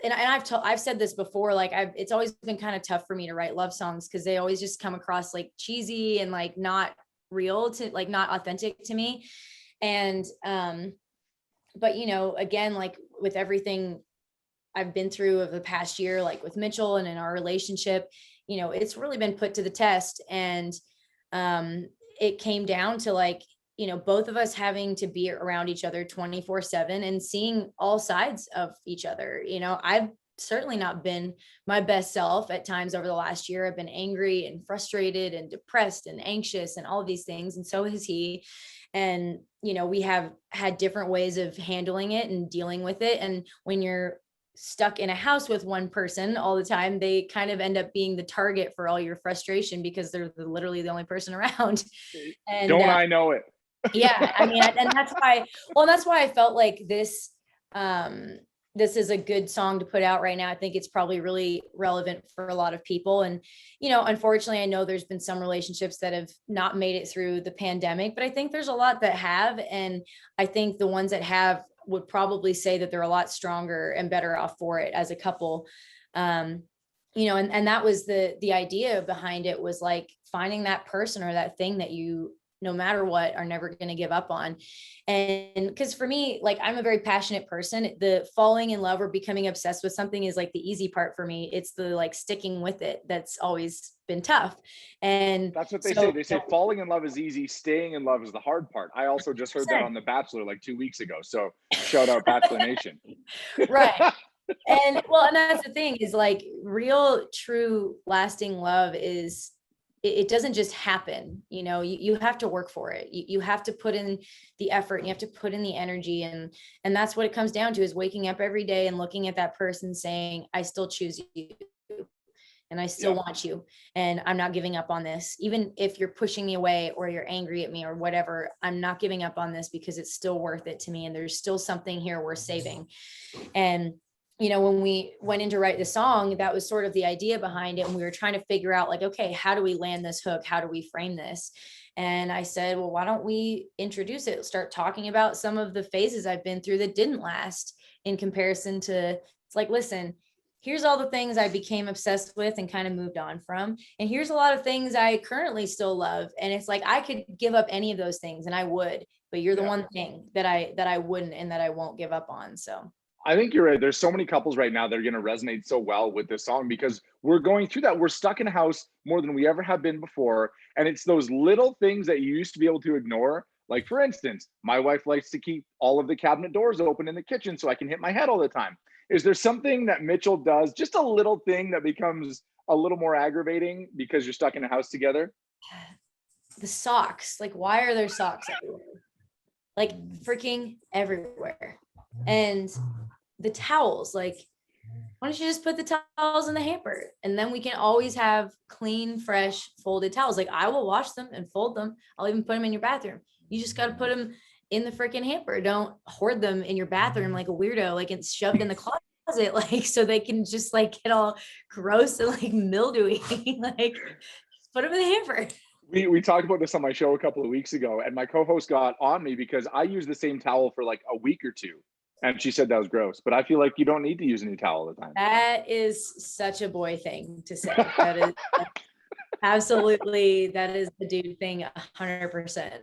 and I've said this before, like it's always been kind of tough for me to write love songs because they always just come across like cheesy and like not real to like not authentic to me. And but again, like with everything I've been through of the past year, like with Mitchell and in our relationship, it's really been put to the test. And it came down to like, both of us having to be around each other 24/7 and seeing all sides of each other. I've certainly not been my best self at times over the last year. I've been angry and frustrated and depressed and anxious and all of these things. And so has he. And, we have had different ways of handling it and dealing with it. And when you're stuck in a house with one person all the time, they kind of end up being the target for all your frustration because they're literally the only person around. And Don't I know it? yeah, I mean, and that's why I felt like this is a good song to put out right now. I think it's probably really relevant for a lot of people. And, unfortunately, I know there's been some relationships that have not made it through the pandemic, but I think there's a lot that have. And I think the ones that have would probably say that they're a lot stronger and better off for it as a couple. And that was the idea behind it, was like finding that person or that thing that you, no matter what, are never going to give up on. And because for me, like, I'm a very passionate person. The falling in love or becoming obsessed with something is like the easy part for me. It's the like sticking with it that's always been tough. And That's what they say. They say falling in love is easy, staying in love is the hard part. I also just heard that on The Bachelor like 2 weeks ago. So shout out Bachelor Nation. Right. And well, and that's the thing, is like real, true, lasting love is, it doesn't just happen. You have to work for it. You have to put in the effort, and you have to put in the energy. And that's what it comes down to, is waking up every day and looking at that person saying, I still choose you and I still want you. And I'm not giving up on this. Even if you're pushing me away or you're angry at me or whatever, I'm not giving up on this because it's still worth it to me. And there's still something here worth saving. And when we went in to write the song, that was sort of the idea behind it. And we were trying to figure out like, okay, how do we land this hook? How do we frame this? And I said, well, why don't we introduce it? Start talking about some of the phases I've been through that didn't last, in comparison to, it's like, listen, here's all the things I became obsessed with and kind of moved on from. And here's a lot of things I currently still love. And it's like, I could give up any of those things and I would, but you're the one thing that I wouldn't, and that I won't give up on. So I think you're right. There's so many couples right now that are going to resonate so well with this song because we're going through that. We're stuck in a house more than we ever have been before. And it's those little things that you used to be able to ignore. Like, for instance, my wife likes to keep all of the cabinet doors open in the kitchen so I can hit my head all the time. Is there something that Mitchell does, just a little thing that becomes a little more aggravating because you're stuck in a house together? the socks, like, why are there socks everywhere? Like freaking everywhere. And the towels, like, why don't you just put the towels in the hamper, and then we can always have clean, fresh, folded towels. Like, I will wash them and fold them. I'll even put them in your bathroom. You just got to put them in the freaking hamper. Don't hoard them in your bathroom like a weirdo, like it's shoved in the closet, like, so they can just like get all gross and like mildewy. Like, just put them in the hamper. We talked about this on my show a couple of weeks ago, and my co-host got on me because I use the same towel for like a week or two, and she said that was gross. But I feel like you don't need to use a new towel all the time. That is such a boy thing to say. That is absolutely, that is the dude thing, 100%.